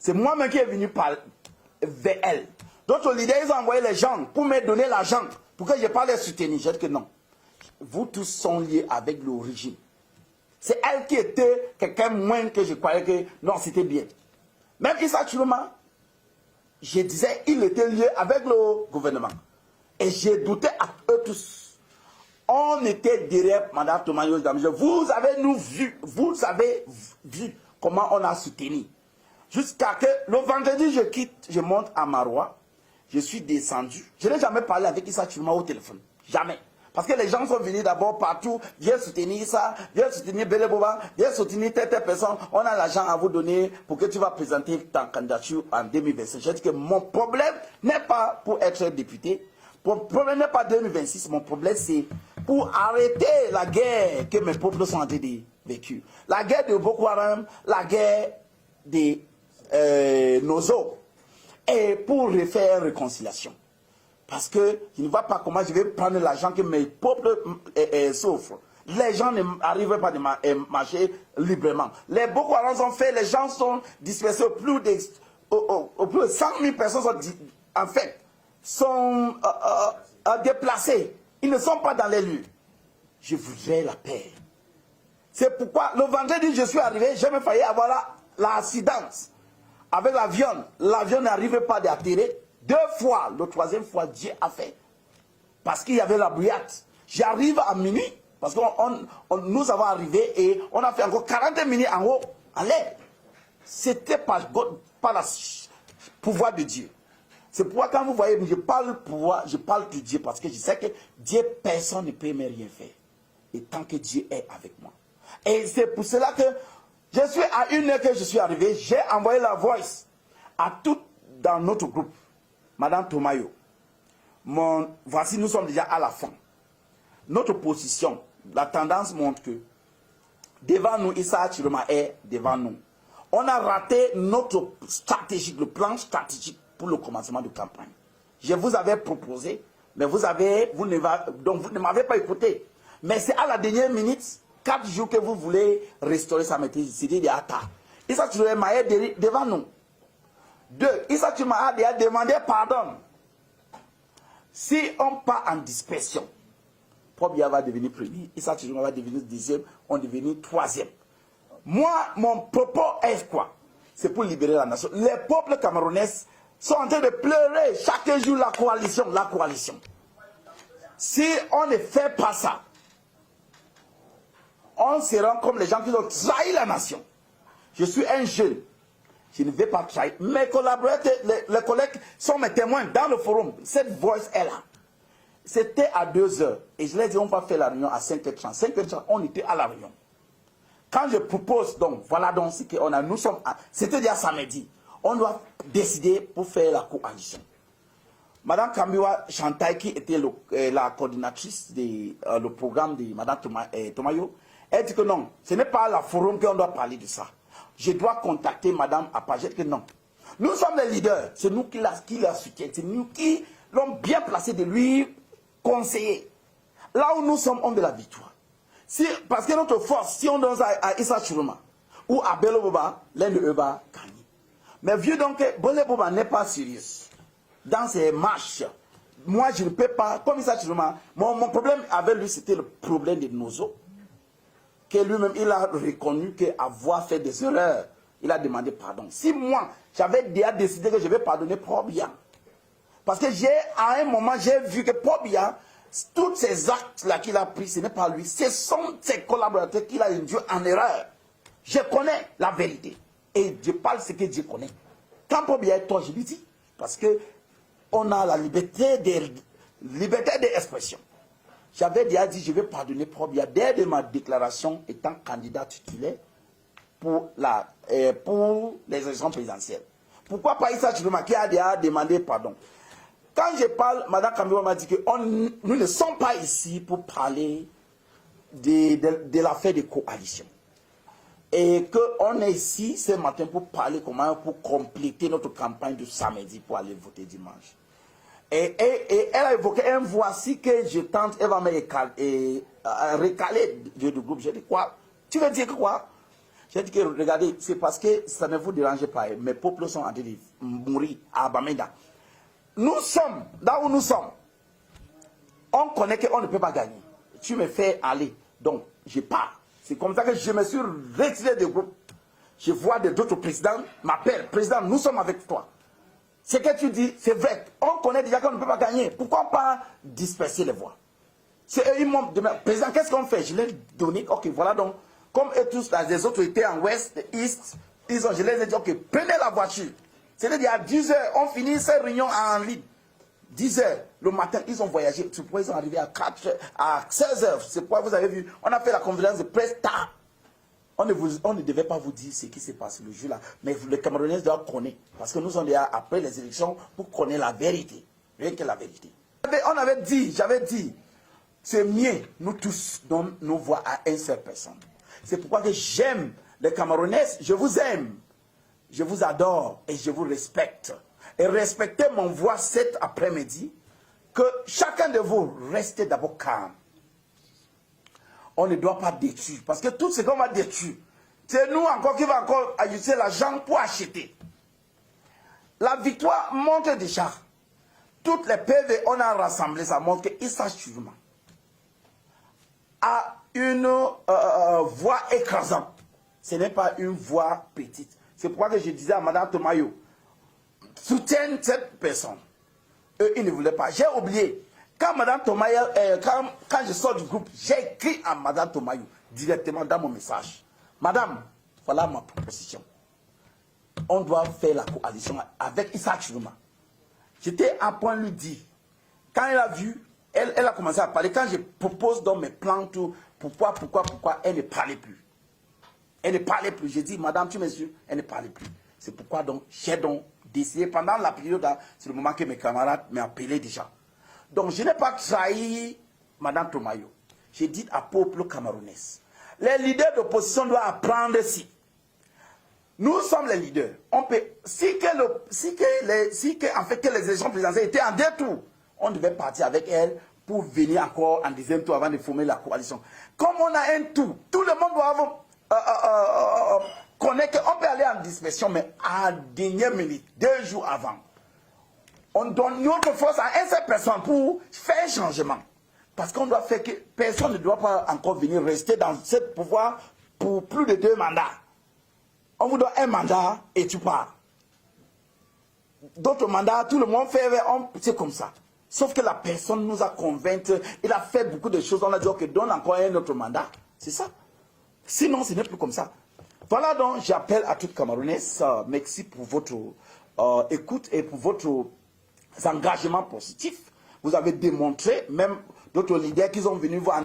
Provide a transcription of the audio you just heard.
C'est moi-même qui est venu vers elle. D'autres leaders, ils ont envoyé les gens pour me donner l'argent, pour que je parle les soutenir. J'ai dit que non. Vous tous sont liés avec le régime. C'est elle qui était quelqu'un moins que je croyais que non, c'était bien. Même Issa Chiloma, je disais, il était lié avec le gouvernement. Et j'ai douté à eux tous. On était derrière Mme Tomayo. Vous avez vu comment on a soutenu. Jusqu'à que le vendredi, je quitte, je monte à Maroua. Je suis descendu. Je n'ai jamais parlé avec Issa Chiloma au téléphone. Jamais. Parce que les gens sont venus d'abord partout, viens soutenir ça, viens soutenir Bele Boba, viens soutenir telle personne. On a l'argent à vous donner pour que tu vas présenter ta candidature en 2026. Je dis que mon problème n'est pas pour être député. Mon problème n'est pas 2026. Mon problème, c'est pour arrêter la guerre que mes peuples sont en train de vécu. La guerre de Boko Haram, la guerre de Nozo. Et pour refaire réconciliation. Parce que je ne vois pas comment je vais prendre l'argent que mes peuples souffrent. Les gens n'arrivent pas à marcher librement. Les Boko Haram sont faits, les gens sont dispersés au plus de 100 000 personnes sont déplacées. Ils ne sont pas dans les lieux. Je voudrais la paix. C'est pourquoi le vendredi je suis arrivé, j'ai même failli avoir l'accident avec l'avion. L'avion n'arrivait pas d'atterrir. 2 fois, le 3e fois, Dieu a fait. Parce qu'il y avait la brouillade. J'arrive à minuit, parce que nous avons arrivé et on a fait encore 40 minutes en haut, en l'air. C'était par le pouvoir de Dieu. C'est pourquoi quand vous voyez, je parle pouvoir, je parle de Dieu, parce que je sais que Dieu, personne ne peut me rien faire. Et tant que Dieu est avec moi. Et c'est pour cela que je suis à 1h que je suis arrivé, j'ai envoyé la voice à tout dans notre groupe. Madame Tomayo, voici, nous sommes déjà à la fin. Notre position, la tendance montre que devant nous, Issa Chiloma est devant nous. On a raté notre stratégie, le plan stratégique pour le commencement de campagne. Je vous avais proposé, mais vous ne m'avez pas écouté. Mais c'est à la dernière minute, 4 jours que vous voulez restaurer sa maîtrise. C'est dit, Issa Chiloma est devant nous. 2. Issa Chiloma a déjà demandé pardon. Si on part en dispersion, Pobia va devenir premier, Issa Chiloma va devenir 2e, on va devenir 3e. Moi, mon propos est quoi? C'est pour libérer la nation. Les peuples camerounais sont en train de pleurer chaque jour la coalition, la coalition. Si on ne fait pas ça, on se rend comme les gens qui ont trahi la nation. Je suis un jeune. Je ne vais pas trahir. Mes collaborateurs, les collègues sont mes témoins dans le forum. Cette voix est là. C'était à 2h. Et je leur ai dit, on va faire la réunion à 5h30. 5h30, on était à la réunion. Quand je propose, donc, voilà donc ce qu'on a. Nous sommes, c'était déjà samedi. On doit décider pour faire la coalition. Madame Kambiwa Chantal, qui était la coordinatrice du programme de Madame Tomayo, elle dit que non, ce n'est pas la forum qu'on doit parler de ça. Je dois contacter Madame Apajet que non. Nous sommes les leaders. C'est nous qui la soutiennent. C'est nous qui l'ont bien placé de lui conseiller. Là où nous sommes, on de la victoire. Parce que notre force, si on donne ça à Issa Chiloma ou à Bele Boba, l'un de eux va gagner. Mais vu donc que Bele Boba n'est pas sérieux dans ses marches, moi je ne peux pas, comme Issa Chiloma, mon problème avec lui c'était le problème de Nozo. Que lui-même, il a reconnu qu'avoir fait des erreurs, il a demandé pardon. Si moi, j'avais déjà décidé que je vais pardonner Pobia, parce que à un moment, j'ai vu que Pobia, tous ces actes-là qu'il a pris, ce n'est pas lui, ce sont ses collaborateurs qu'il a induit en erreur. Je connais la vérité. Et je parle ce que Dieu connaît. Quand Pobia est toi, je lui dis, parce que on a la liberté d'expression. J'avais déjà dit, je vais pardonner Pobia dès de ma déclaration étant candidat titulaire pour les élections présidentielles. Pourquoi pas Issa Chiloma qui a déjà demandé pardon? Quand je parle, Mme Kambiwa m'a dit que nous ne sommes pas ici pour parler de l'affaire de coalition. Et qu'on est ici ce matin pour parler comment, pour compléter notre campagne de samedi pour aller voter dimanche. Et elle a évoqué un voici que je tente, elle va me recaler du groupe. Je dis quoi? Tu veux dire quoi? J'ai dit que regardez, c'est parce que ça ne vous dérange pas. Mes peuples sont en train de mourir à Bamenda. Nous sommes, là où nous sommes, on connaît qu'on ne peut pas gagner. Tu me fais aller. Donc, je pars. C'est comme ça que je me suis retiré du groupe. Je vois d'autres présidents m'appellent. Président, nous sommes avec toi. Ce que tu dis, c'est vrai. On connaît déjà qu'on ne peut pas gagner. Pourquoi pas disperser les voix? C'est eux, ils m'ont demandé, président, qu'est-ce qu'on fait? Je leur ai donné, ok, voilà donc. Comme eux tous, les autres étaient en ouest, east, je les ai dit, ok, prenez la voiture. C'est-à-dire à 10 h, on finit cette réunion en ligne. 10 h le matin, ils ont voyagé. C'est pourquoi ils sont arrivés à 16 h. C'est pourquoi vous avez vu, on a fait la conférence de presse tard. On ne devait pas vous dire ce qui s'est passé le jour-là. Mais les Camerounais doivent connaître. Parce que nous sommes déjà après les élections pour connaître la vérité. Rien que la vérité. J'avais dit, c'est mieux, nous tous, donnons nos voix à une seule personne. C'est pourquoi que j'aime les Camerounais, je vous aime. Je vous adore et je vous respecte. Et respectez mon voix cet après-midi, que chacun de vous restez d'abord calme. On ne doit pas détruire, parce que tout ce qu'on va détruire, c'est nous encore qui va encore ajouter l'argent pour acheter. La victoire montre déjà. Toutes les PV, on a rassemblé, ça montre qu'Issa Tchourouma a une voix écrasante. Ce n'est pas une voix petite. C'est pourquoi que je disais à Mme Tomayo, soutienne cette personne. Eux, ils ne voulaient pas. J'ai oublié. Quand Mme Tomayo, quand je sors du groupe, j'ai écrit à Mme Tomayo directement dans mon message. Madame, voilà ma proposition. On doit faire la coalition avec Issa Tchourouma. J'étais à point de lui dire, quand elle a vu, elle a commencé à parler. Quand je propose dans mes plans, tout, pourquoi, elle ne parlait plus. Elle ne parlait plus. J'ai dit, madame, tu me suis, elle ne parlait plus. C'est pourquoi donc, j'ai donc décidé, pendant la période, c'est le moment que mes camarades m'appelaient déjà. Donc, je n'ai pas trahi madame Tomayo. J'ai dit à peuple camerounais, les leaders d'opposition doivent apprendre si. Nous sommes les leaders. On peut, si en fait, que les élections présidentielles étaient en 2 tours, on devait partir avec elle pour venir encore en 2e tour avant de former la coalition. Comme on a un tour, tout le monde doit connaître qu'on peut aller en dispersion, mais à la dernière minute, 2 jours avant, on donne notre force à une seule personne pour faire un changement. Parce qu'on doit faire que personne ne doit pas encore venir rester dans ce pouvoir pour plus de 2 mandats. On vous donne un mandat et tu pars. D'autres mandats, tout le monde fait, c'est comme ça. Sauf que la personne nous a convaincus, il a fait beaucoup de choses, on a dit ok, donne encore un autre mandat. C'est ça. Sinon, ce n'est plus comme ça. Voilà donc, j'appelle à toutes Camerounaises, merci pour votre écoute et pour votre engagement positif. Vous avez démontré, même d'autres leaders qui sont venus voir.